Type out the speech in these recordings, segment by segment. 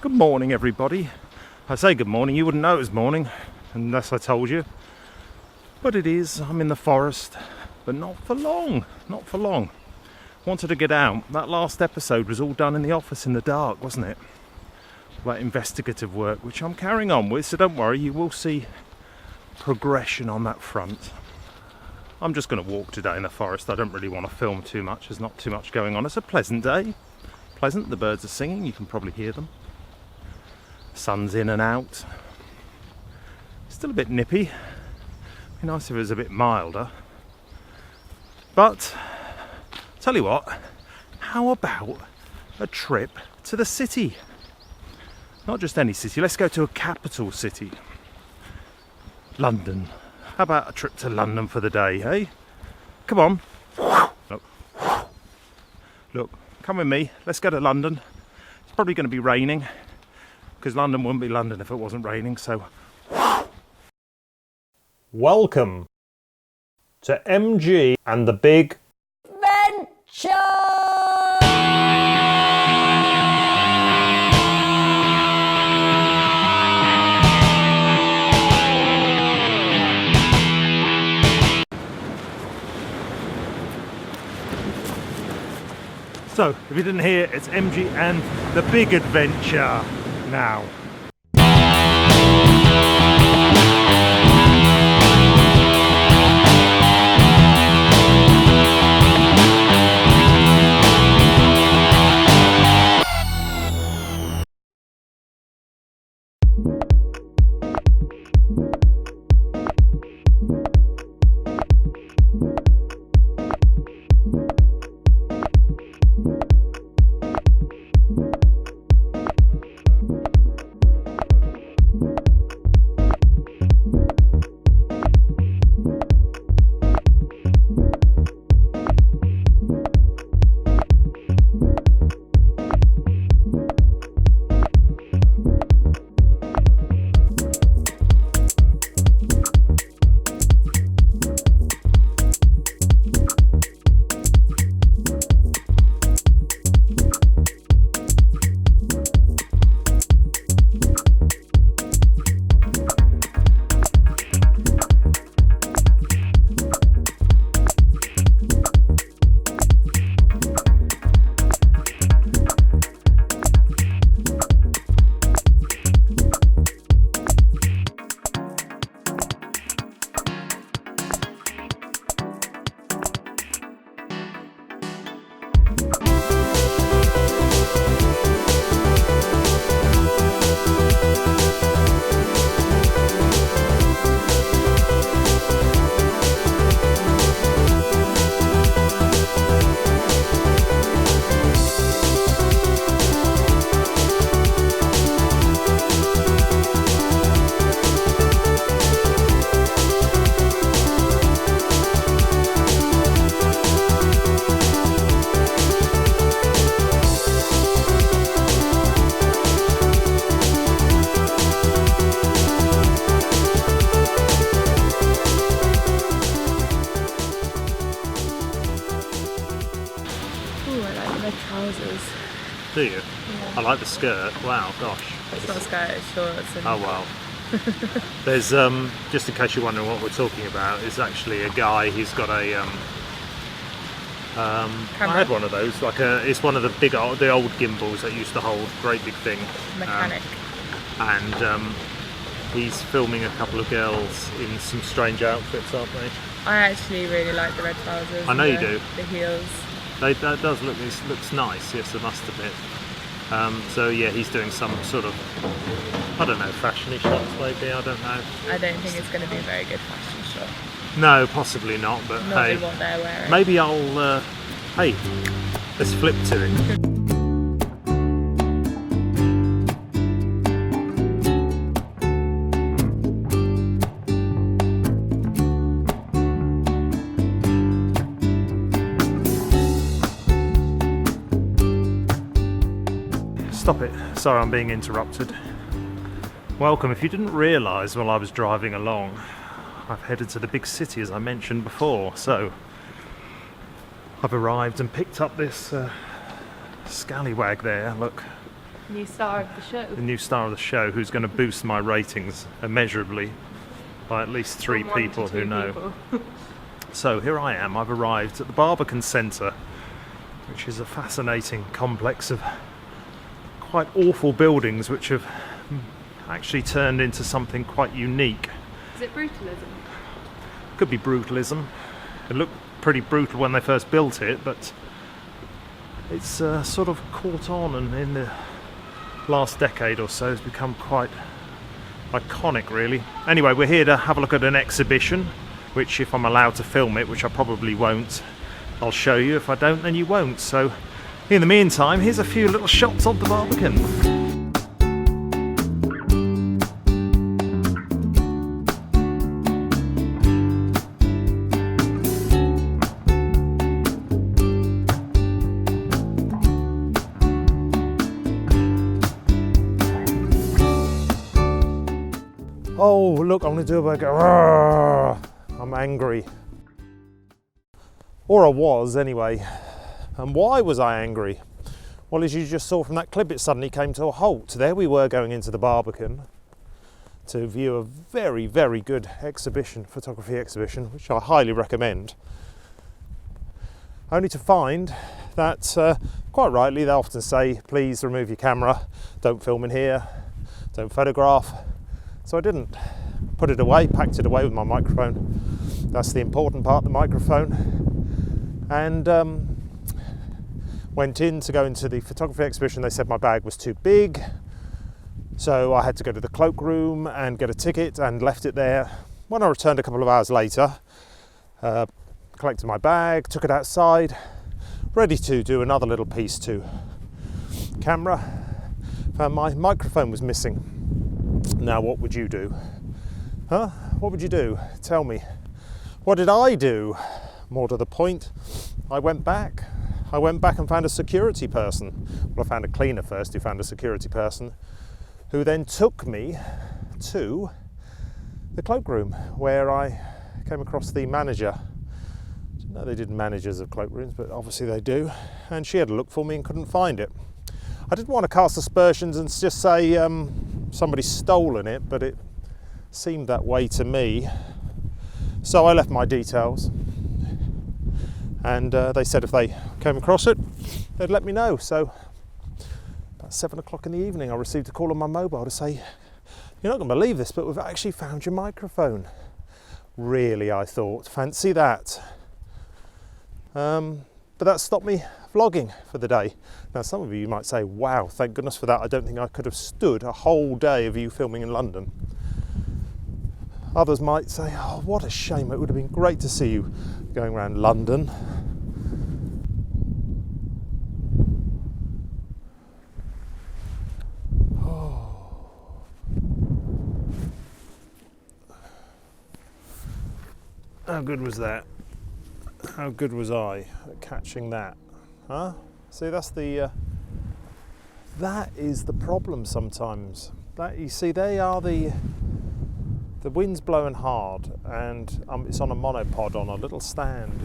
Good morning, everybody. I say good morning, you wouldn't know it was morning unless I told you. But it is, I'm in the forest, but not for long, not for long. Wanted to get out. That last episode was all done in the office in the dark, wasn't it? That investigative work, which I'm carrying on with, so don't worry, you will see progression on that front. I'm just going to walk today in the forest. I don't really want to film too much, there's not too much going on. It's a pleasant day. Pleasant, the birds are singing, you can probably hear them. Sun's in and out. Still a bit nippy. Be nice if it was a bit milder. But, tell you what, how about a trip to the city? Not just any city, let's go to a capital city. London. How about a trip to London for the day, eh? Come on. Look, come with me, let's go to London. It's probably going to be raining, because London wouldn't be London if it wasn't raining, so... Welcome to MG and the Big Venture! So, if you didn't hear, it's MG and the Big Adventure now. Do you? Yeah. I like the skirt. Wow, gosh. It's not a skirt, it's shorts. And... Oh well. There's just in case you're wondering what we're talking about, is actually a guy. He's got a I had one of those. It's one of the the old gimbals that used to hold great big thing. Mechanic. And he's filming a couple of girls in some strange outfits, aren't they? I actually really like the red trousers. I know you do. The heels. That does looks nice. Yes, I must admit. So yeah, he's doing some sort of, I don't know, fashion-y shots maybe, I don't know. I don't think it's going to be a very good fashion shot. No, possibly not, but not hey. in what they're wearing. Maybe I'll, hey, let's flip to it. Stop it. Sorry, I'm being interrupted. Welcome. If you didn't realise while I was driving along, I've headed to the big city as I mentioned before. So I've arrived and picked up this scallywag there. Look, New star of the show. the new star of the show, who's going to boost my ratings immeasurably by at least 3 From 1 to people 2 who know. people. So here I am, I've arrived at the Barbican Centre, which is a fascinating complex of quite awful buildings which have actually turned into something quite unique. Is it brutalism? Could be brutalism. It looked pretty brutal when they first built it, but it's sort of caught on, and in the last decade or so has become quite iconic, really. Anyway, we're here to have a look at an exhibition, which, if I'm allowed to film it, which I probably won't, I'll show you. If I don't, then you won't. So in the meantime, here's a few little shots of the Barbican. Oh, look, I'm going to do a bit of I'm angry. Or I was, anyway. And why was I angry? Well, as you just saw from that clip, it suddenly came to a halt. There we were going into the Barbican to view a very, very good exhibition, photography exhibition, which I highly recommend. Only to find that, quite rightly, they often say, please remove your camera, don't film in here, don't photograph. So I didn't. Put it away, packed it away with my microphone. That's the important part, the microphone. And went in to go into the photography exhibition. They said my bag was too big. So I had to go to the cloakroom and get a ticket and left it there. When I returned a couple of hours later, collected my bag, took it outside, ready to do another little piece to camera. Found my microphone was missing. Now, what would you do? Huh? What would you do? Tell me. What did I do? More to the point, I went back. I went back and found a security person. Well, I found a cleaner first who found a security person, who then took me to the cloakroom, where I came across the manager. No, they didn't managers of cloakrooms, but obviously they do. And she had a look for me and couldn't find it. I didn't want to cast aspersions and just say somebody's stolen it, but it seemed that way to me. So I left my details, and they said if they came across it, they'd let me know. So about 7 o'clock in the evening, I received a call on my mobile to say, you're not going to believe this, but we've actually found your microphone. Really, I thought, fancy that. But that stopped me vlogging for the day. Now, some of you might say, wow, thank goodness for that. I don't think I could have stood a whole day of you filming in London. Others might say, oh, what a shame. It would have been great to see you going around London. Oh. How good was that? How good was I at catching that? Huh? See, that's the that is the problem sometimes. That, you see, they are the wind's blowing hard, and it's on a monopod on a little stand,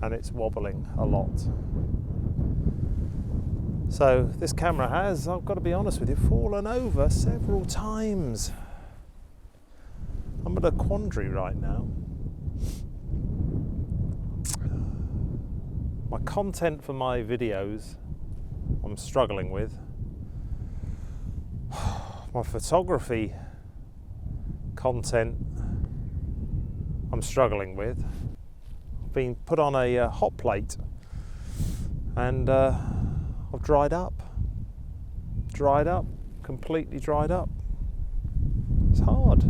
and it's wobbling a lot. So this camera has, I've got to be honest with you, fallen over several times. I'm at a quandary right now. My content for my videos I'm struggling with. My photography content I'm struggling with. I've been put on a hot plate, and I've dried up, completely dried up. It's hard.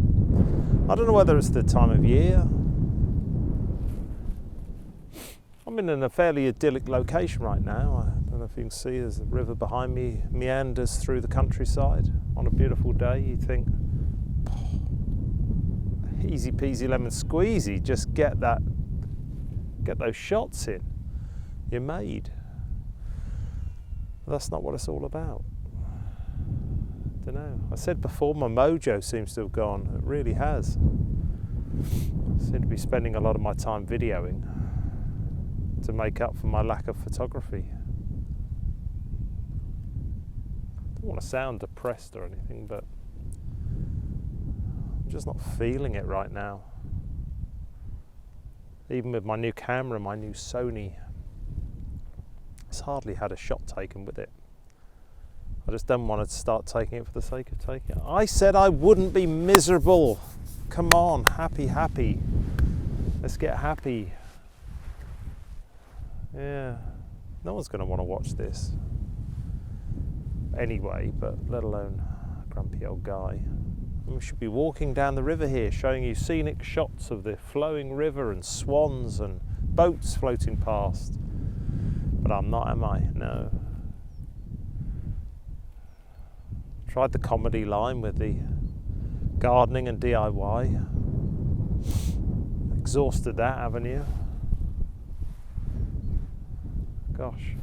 I don't know whether it's the time of year. I'm in a fairly idyllic location right now. I don't know if you can see, there's a river behind me, meanders through the countryside on a beautiful day. You think, oh, easy peasy lemon squeezy, just get those shots in. You're made. But that's not what it's all about. I don't know. I said before, my mojo seems to have gone. It really has. I seem to be spending a lot of my time videoing to make up for my lack of photography. don't want to sound depressed or anything, but I'm just not feeling it right now. Even with my new camera, my new Sony, it's hardly had a shot taken with it. I just don't want to start taking it for the sake of taking it. I said I wouldn't be miserable. Come on, happy. Let's get happy. Yeah, no one's going to want to watch this anyway, but let alone a grumpy old guy. We should be walking down the river here, showing you scenic shots of the flowing river and swans and boats floating past. But I'm not, am I? No. Tried the comedy line with the gardening and DIY. Exhausted that, haven't you? Gosh.